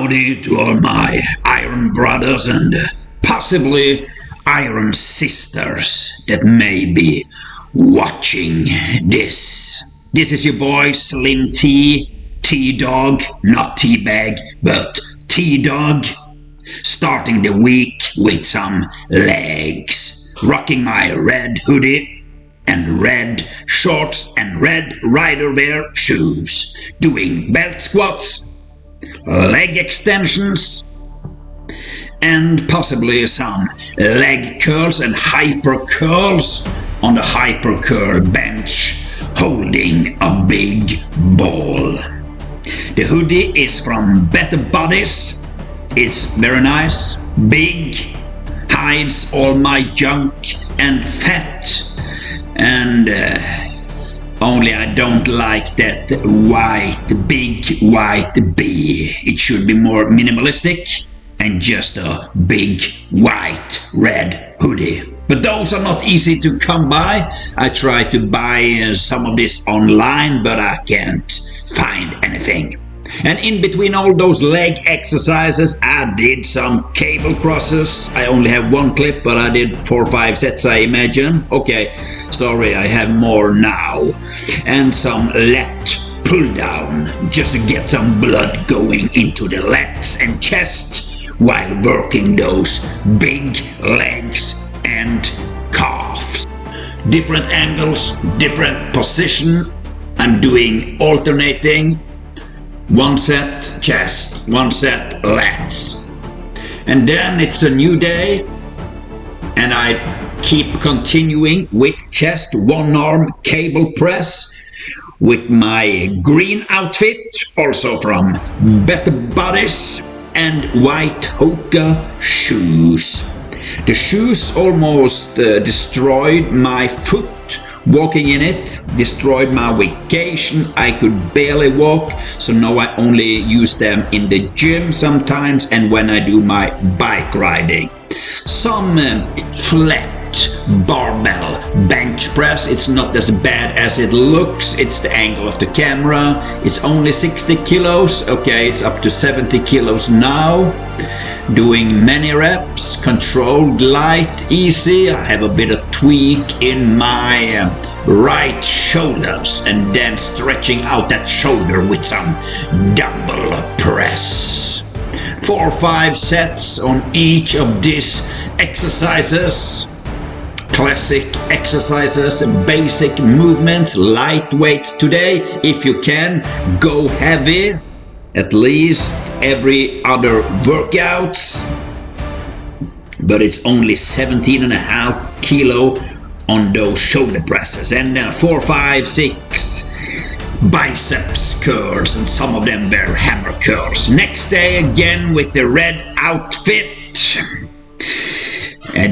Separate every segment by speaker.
Speaker 1: Howdy to all my iron brothers and possibly iron sisters that may be watching this. This is your boy Slim T, T-Dog, not T-Bag, but T-Dog, starting the week with some legs, rocking my red hoodie and red shorts and red rider wear shoes, doing belt squats, leg extensions, and possibly some leg curls and hyper curls on the hyper curl bench, holding a big ball. The hoodie is from Better Bodies. It's very nice, big, hides all my junk and fat, and only I don't like that big white B. It should be more minimalistic and just a big white red hoodie. But those are not easy to come by. I tried to buy some of this online, but I can't find anything. And in between all those leg exercises, I did some cable crosses. I only have one clip, but I did 4 or 5 sets, I imagine. Okay, sorry, I have more now. And some lat pull down, just to get some blood going into the lats and chest while working those big legs and calves. Different angles, different position. I'm doing alternating. 1 set chest, 1 set lats. And then it's a new day and I keep continuing with chest 1 arm cable press with my green outfit, also from Better Bodies, and white Hoka shoes. The shoes almost destroyed my foot. Walking in it destroyed my vacation. I could barely walk, so now I only use them in the gym sometimes and when I do my bike riding. Some flat barbell bench press. It's not as bad as it looks. It's the angle of the camera. It's only 60 kilos. Okay, it's up to 70 kilos now. Doing many reps, controlled, light, easy. I have a bit of tweak in my right shoulders and then stretching out that shoulder with some dumbbell press. 4 or 5 sets on each of these exercises. Classic exercises, basic movements, light weights today. If you can, go heavy. At least every other workouts, but it's only 17.5 kilo on those shoulder presses, and 4, 5, 6 biceps curls, and some of them were hammer curls. Next day again with the red outfit,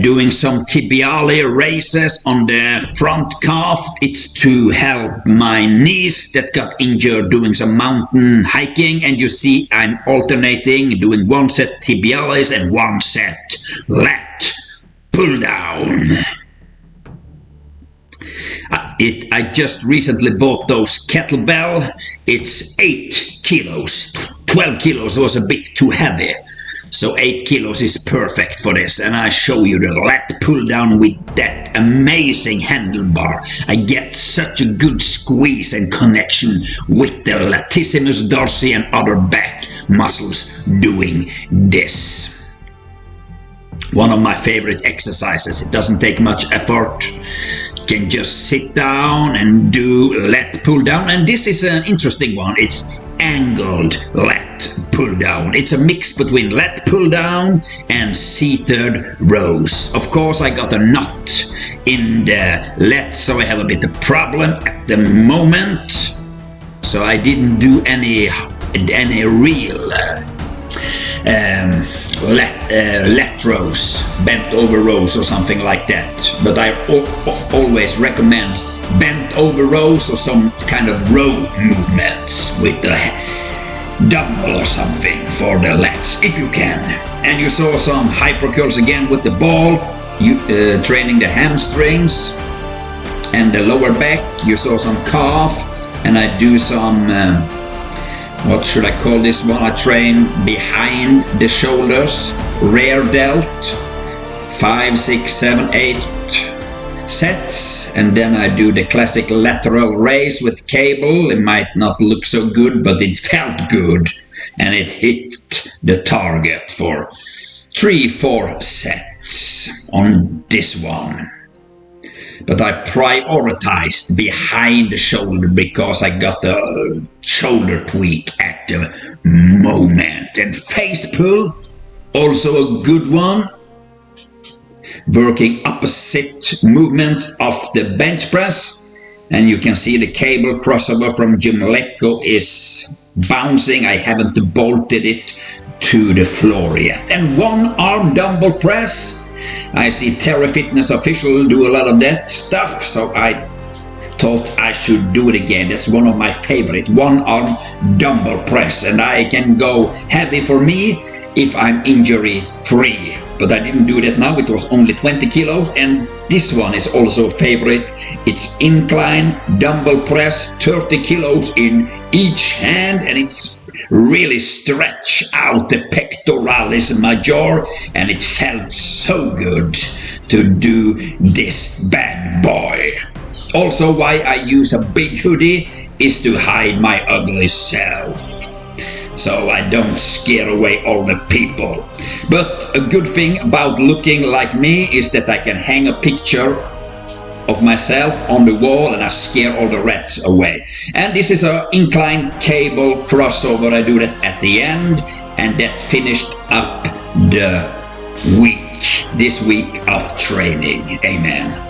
Speaker 1: doing some tibiale raises on the front calf. It's to help my knees that got injured doing some mountain hiking, and you see I'm alternating, doing 1 set tibiales and 1 set lat pull down. I just recently bought those kettlebell. It's 8 kilos. 12 kilos was a bit too heavy. So 8 kilos is perfect for this, and I show you the lat pull down with that amazing handlebar. I get such a good squeeze and connection with the latissimus dorsi and other back muscles doing this. One of my favorite exercises. It doesn't take much effort. You can just sit down and do lat pull down, and this is an interesting one. It's angled lat pull down. It's a mix between lat pull down and seated rows. Of course, I got a knot in the lat, so I have a bit of problem at the moment. So I didn't do any real lat rows, bent over rows or something like that. But I always recommend bent over rows or some kind of row movements with a dumbbell or something for the lats if you can. And you saw some hyper curls again with the ball, training the hamstrings and the lower back. You saw some calf, and I do some what should I call this one? I train behind the shoulders, rear delt, 5, 6, 7, 8 sets, and then I do the classic lateral raise with cable. It might not look so good, but it felt good, and it hit the target for 3, 4 sets on this one. But I prioritized behind the shoulder because I got the shoulder tweak at the moment. And face pull, also a good one. Working opposite movements of the bench press. And you can see the cable crossover from Jim Lecco is bouncing. I haven't bolted it to the floor yet. And one arm dumbbell press. I see Terra Fitness Official do a lot of that stuff, so I thought I should do it again. That's one of my favorite, one arm dumbbell press, and I can go heavy for me if I'm injury free. But I didn't do that now, it was only 20 kilos, and this one is also a favorite. It's incline dumbbell press, 30 kilos in each hand, and it's really stretch out the pectoralis major, and it felt so good to do this bad boy. Also, why I use a big hoodie is to hide my ugly self, so I don't scare away all the people. But a good thing about looking like me is that I can hang a picture of myself on the wall and I scare all the rats away. And this is an incline cable crossover. I do that at the end, and that finished up the week, this week of training. Amen.